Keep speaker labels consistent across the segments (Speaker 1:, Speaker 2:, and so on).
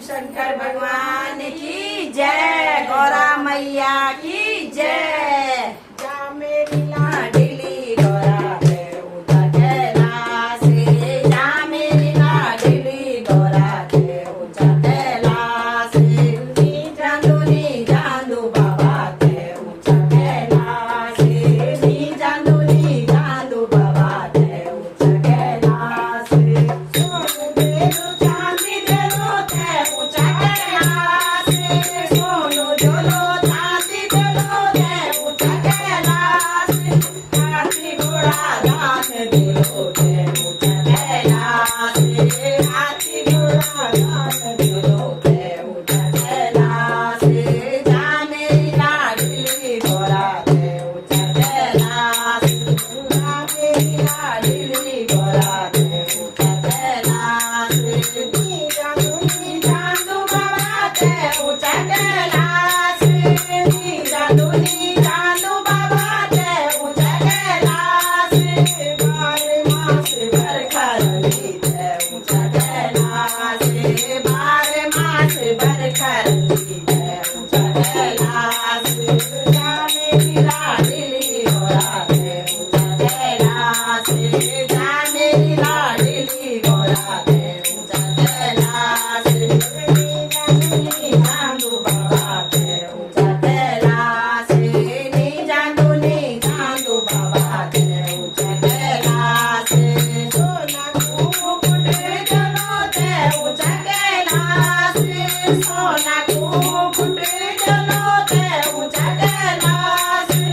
Speaker 1: शंकर भगवान की जय, गौरा मैया की जय। जा मेरी लाडली गौरा है उठा कैलाश से, जा मेरी लाडली गौरा है उठा कैलाश से। नी जांदू बाबा है उठा कैलाश से, नी जांदू बाबा है उठा कैलाश से। सोनू देलो चांदी देलो है उठा कैलाश से, सोनू देलो चांदी देलो है उठा कैलाश से। हाथी घोड़ा दान देलो है उठा कैलाश से, हाथी घोड़ा दान देलो है उठा कैलाश से। जा मेरी लाडली गौरा है उठा कैलाश से, जा मेरी लाडली गौरा है उठा कैलाश से। नी जांदू बाबा है उठा कैलाश से, नी जांदू बाबा है उठा कैलाश से। बारे मास बरखा रंगी है उठा कैलाश से, बारे मास बरखा रंगी है उठा कैलाश से। जा मेरी लाडली गौरा है उठा कैलाश से, जा मेरी लाडली गौरा है उठा कैलाश से। नी जांदू बाबा है उठा कैलाश से, नी जांदू बाबा है उठा कैलाश से। सोना मुकुट जलो है उठा कैलाश से, सोना मुकुट जलो है उठा कैलाश से।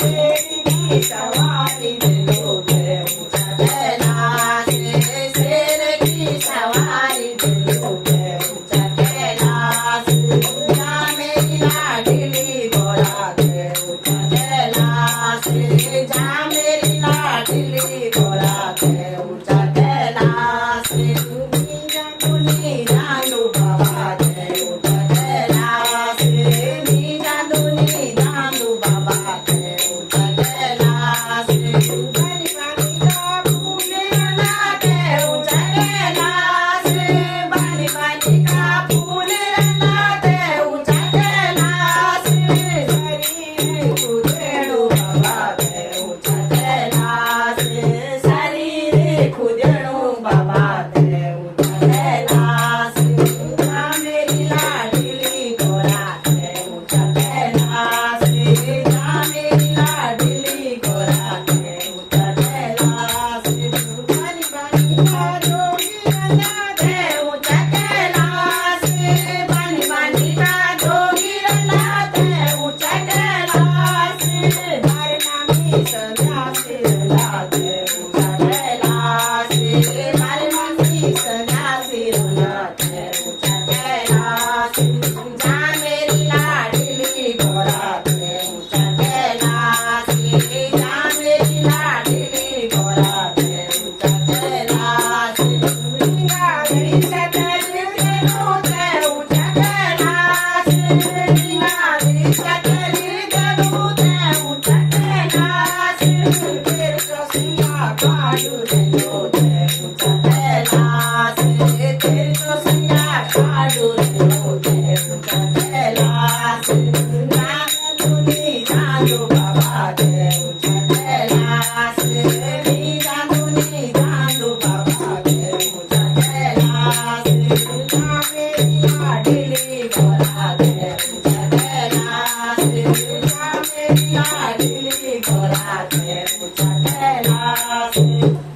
Speaker 1: शेर की सवारी देलो है उठा कैलाश से, शेर की सवारी देलो है उठा कैलाश से। जा मेरी लाडली गौरा है उठा कैलाश से, जा मेरी लाडली गौरा है उठा कैलाश से। नी जांदू बाबा है उठा कैलाश से, नी जांदू बाबा है उठा कैलाश से। बनी बनी का फूल रंगा है उठा कैलाश से, बनी बनी का फूल रंगा है उठा कैलाश से। शरीर खुदेड़ो बाबा है उठा कैलाश से, शरीर खुदेड़ो बाबा है उठा कैलाश से। जा मेरी लाडली गौरा है उठा कैलाश से, जा मेरी लाडली गौरा है उठा कैलाश से। बनी बनी का जोगी रंगा है उठा कैलाश से, बनी बनी का जोगी रंगा है उठा कैलाश से। हर नामी सन्यासी रंगा है उठा कैलाश से, हर नामी सन्यासी रंगा है उठा कैलाश से। जा मेरी लाडली गौरा है उठा कैलाश से, जा मेरी लाडली गौरा है उठा कैलाश से। लीलाधरी सकल देलो है उठा कैलाश से, लीलाधरी सकल देलो है उठा कैलाश से। तेरे ससिया काडू देलो है उठा कैलाश से, तेरे ससिया काडू देलो है उठा कैलाश से। नी जांदू बाबा है उठा कैलाश से, नी जांदू बाबा है उठा कैलाश से। जा मेरी लाडली गौरा है उठा कैलाश से, जा मेरी लाडली गौरा है उठा कैलाश से।